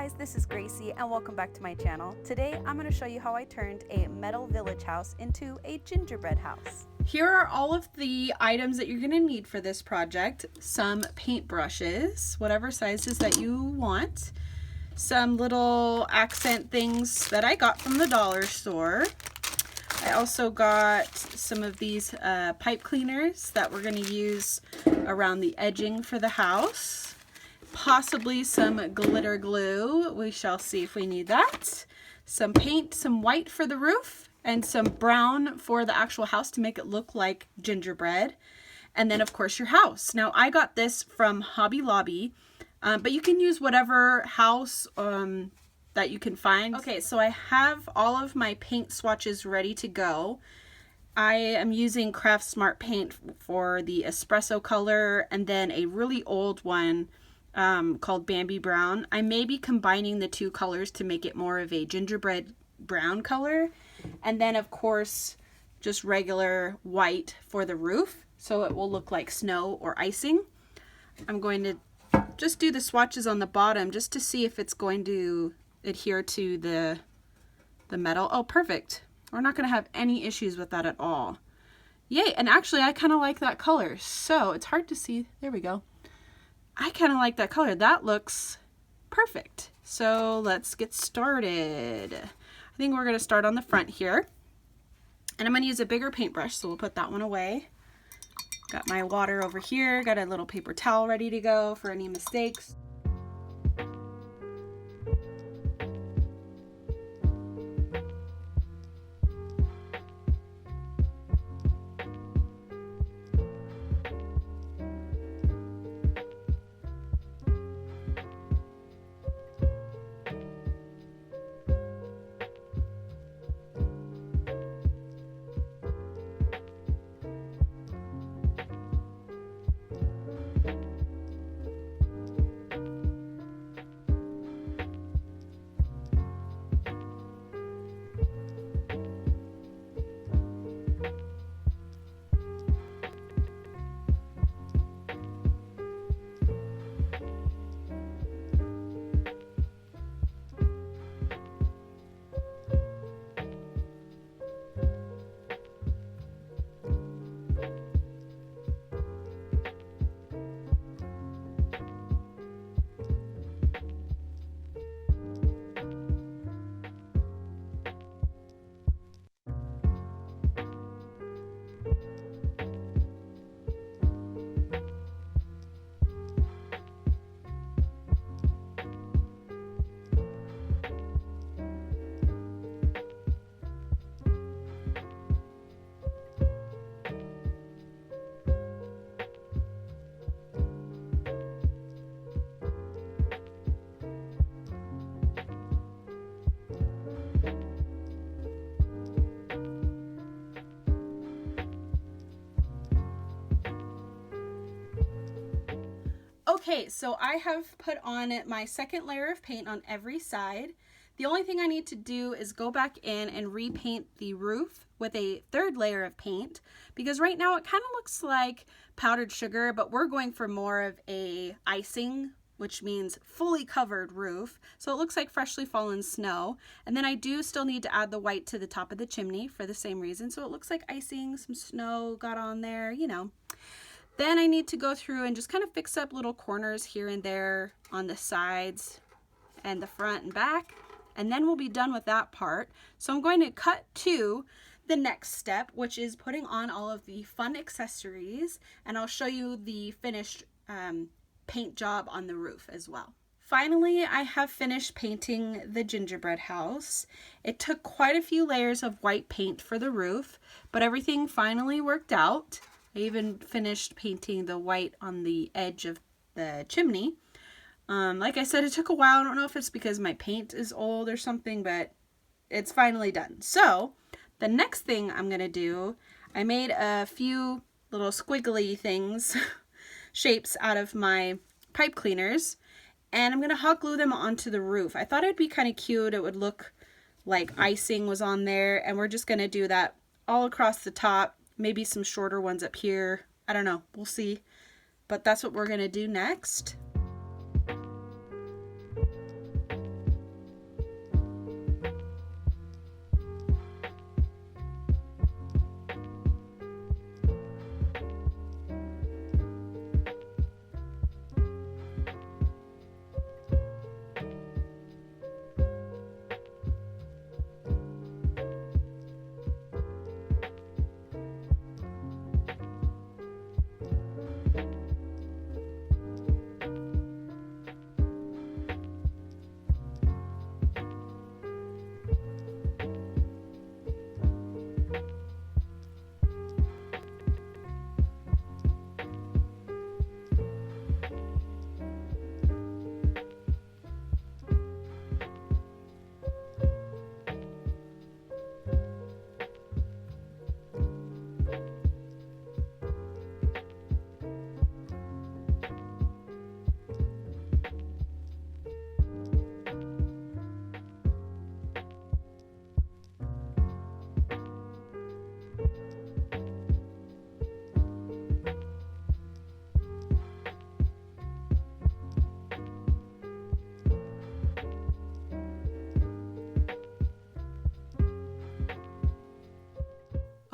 guys, this is Gracie and welcome back to my channel. Today I'm going to show you how I turned a metal village house into a gingerbread house. Here are all of the items that you're going to need for this project. Some paint brushes, whatever sizes that you want. Some little accent things that I got from the dollar store. I also got some of these pipe cleaners that we're going to use around the edging for the house. Possibly some glitter glue. We shall see if we need that. Some paint, some white for the roof, and some brown for the actual house to make it look like gingerbread. And then of course your house. Now I got this from Hobby Lobby, but you can use whatever house that you can find. Okay, so I have all of my paint swatches ready to go. I am using Craft Smart paint for the espresso color, and then a really old one called Bambi Brown. I may be combining the two colors to make it more of a gingerbread brown color, and then of course just regular white for the roof so it will look like snow or icing. I'm going to just do the swatches on the bottom just to see if it's going to adhere to the metal. Oh, perfect. We're not going to have any issues with that at all. Yay. And actually I kind of like that color, so it's hard to see. There we go. I kind of like that color. That looks perfect. So let's get started. I think we're going to start on the front here. And I'm going to use a bigger paintbrush, so we'll put that one away. Got my water over here. Got a little paper towel ready to go for any mistakes. Okay, so I have put on my second layer of paint on every side. The only thing I need to do is go back in and repaint the roof with a third layer of paint, because right now it kind of looks like powdered sugar, but we're going for more of a icing, which means fully covered roof. So it looks like freshly fallen snow. And then I do still need to add the white to the top of the chimney for the same reason. So it looks like icing, some snow got on there, you know. Then I need to go through and just kind of fix up little corners here and there on the sides and the front and back, and then we'll be done with that part. So I'm going to cut to the next step, which is putting on all of the fun accessories, and I'll show you the finished paint job on the roof as well. Finally, I have finished painting the gingerbread house. It took quite a few layers of white paint for the roof, but everything finally worked out. I even finished painting the white on the edge of the chimney. Like I said, it took a while. I don't know if it's because my paint is old or something, but it's finally done. So the next thing I'm going to do, I made a few little squiggly things, shapes out of my pipe cleaners, and I'm going to hot glue them onto the roof. I thought it'd be kind of cute. It would look like icing was on there, and we're just going to do that all across the top. Maybe some shorter ones up here. I don't know. We'll see. But that's what we're going to do next.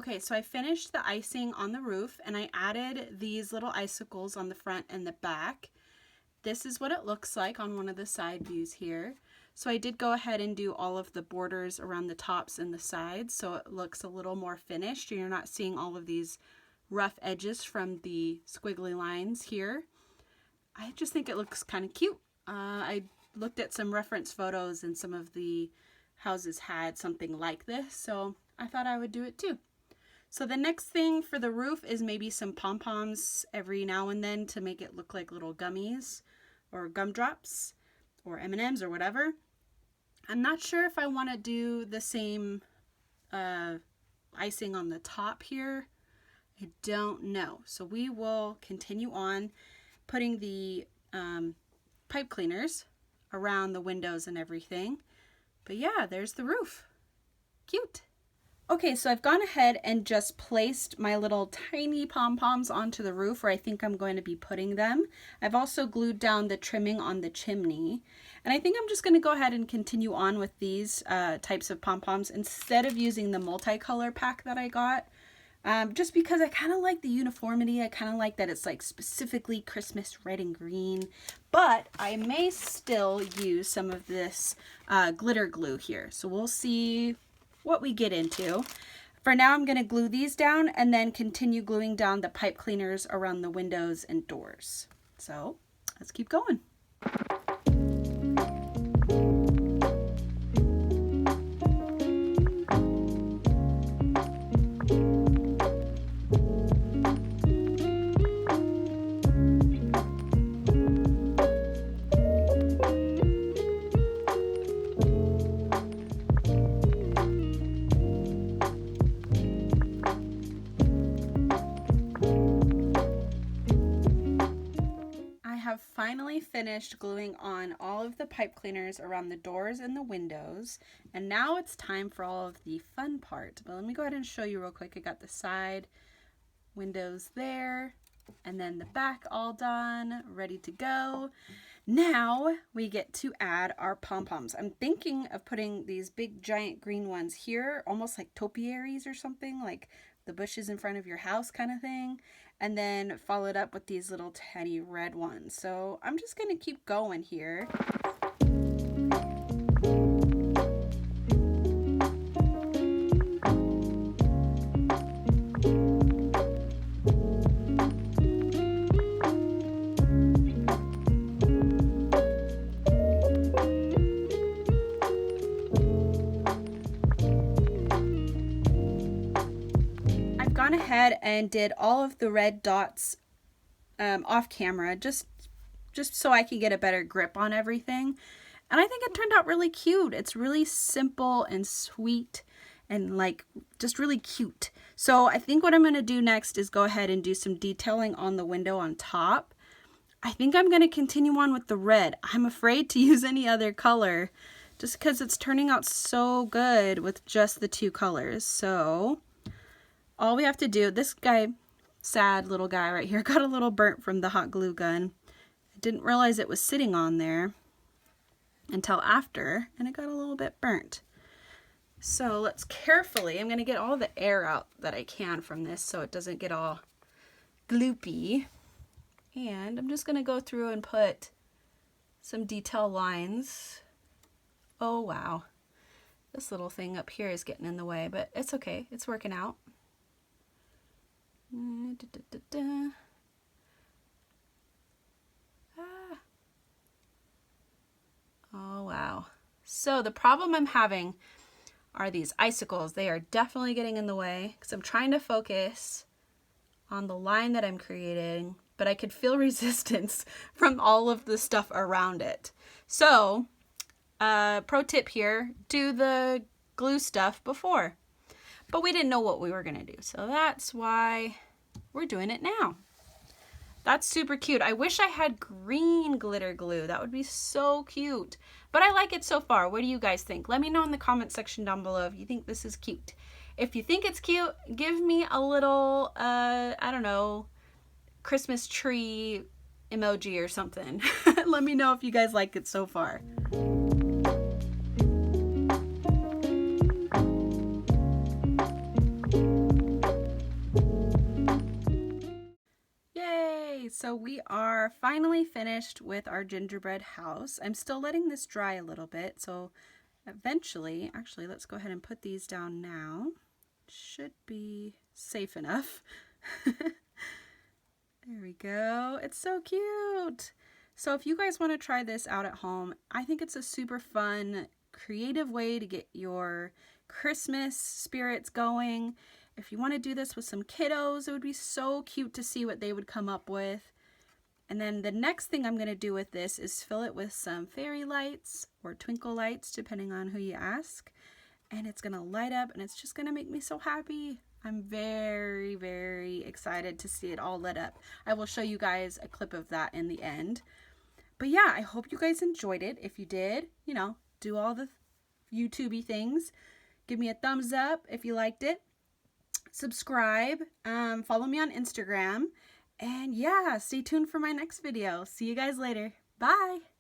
Okay, so I finished the icing on the roof and I added these little icicles on the front and the back. This is what it looks like on one of the side views here. So I did go ahead and do all of the borders around the tops and the sides so it looks a little more finished. You're not seeing all of these rough edges from the squiggly lines here. I just think it looks kind of cute. I looked at some reference photos and some of the houses had something like this, so I thought I would do it too. So the next thing for the roof is maybe some pom-poms every now and then to make it look like little gummies or gumdrops or M&Ms or whatever. I'm not sure if I want to do the same icing on the top here. I don't know. So we will continue on putting the pipe cleaners around the windows and everything. But yeah, there's the roof. Cute. Okay, so I've gone ahead and just placed my little tiny pom-poms onto the roof where I think I'm going to be putting them. I've also glued down the trimming on the chimney. And I think I'm just going to go ahead and continue on with these types of pom-poms instead of using the multicolor pack that I got. Just because I kind of like the uniformity. I kind of like that it's like specifically Christmas red and green. But I may still use some of this glitter glue here. So we'll see what we get into. For now, I'm going to glue these down and then continue gluing down the pipe cleaners around the windows and doors. So let's keep going. Finally finished gluing on all of the pipe cleaners around the doors and the windows, and now it's time for all of the fun part. But let me go ahead and show you real quick. I got the side windows there and then the back all done, ready to go. Now we get to add our pom-poms. I'm thinking of putting these big giant green ones here, almost like topiaries or something, like the bushes in front of your house kind of thing, and then follow it up with these little tiny red ones. So I'm just gonna keep going here. Ahead and did all of the red dots off camera just so I could get a better grip on everything, and I think it turned out really cute. It's really simple and sweet and like just really cute. So I think what I'm going to do next is go ahead and do some detailing on the window on top. I think I'm going to continue on with the red. I'm afraid to use any other color just because it's turning out so good with just the two colors. So all we have to do, this guy, sad little guy right here, got a little burnt from the hot glue gun. I didn't realize it was sitting on there until after, and it got a little bit burnt. So let's carefully, I'm going to get all the air out that I can from this so it doesn't get all gloopy. And I'm just going to go through and put some detail lines. Oh wow, this little thing up here is getting in the way, but it's okay, it's working out. Oh wow. So the problem I'm having are these icicles. They are definitely getting in the way because I'm trying to focus on the line that I'm creating, but I could feel resistance from all of the stuff around it. So pro tip here, do the glue stuff before. But we didn't know what we were going to do, so that's why we're doing it now. That's super cute. I wish I had green glitter glue. That would be so cute. But I like it so far. What do you guys think? Let me know in the comment section down below if you think this is cute. If you think it's cute, give me a little, I don't know, Christmas tree emoji or something. Let me know if you guys like it so far. So we are finally finished with our gingerbread house. I'm still letting this dry a little bit, so eventually, actually, let's go ahead and put these down now. Should be safe enough. There we go. It's so cute. So if you guys want to try this out at home, I think it's a super fun, creative way to get your Christmas spirits going. If you want to do this with some kiddos, it would be so cute to see what they would come up with. And then the next thing I'm going to do with this is fill it with some fairy lights or twinkle lights, depending on who you ask. And it's going to light up and it's just going to make me so happy. I'm very, very excited to see it all lit up. I will show you guys a clip of that in the end. But yeah, I hope you guys enjoyed it. If you did, you know, do all the YouTube-y things. Give me a thumbs up if you liked it. Subscribe. Follow me on Instagram. And yeah, stay tuned for my next video. See you guys later. Bye.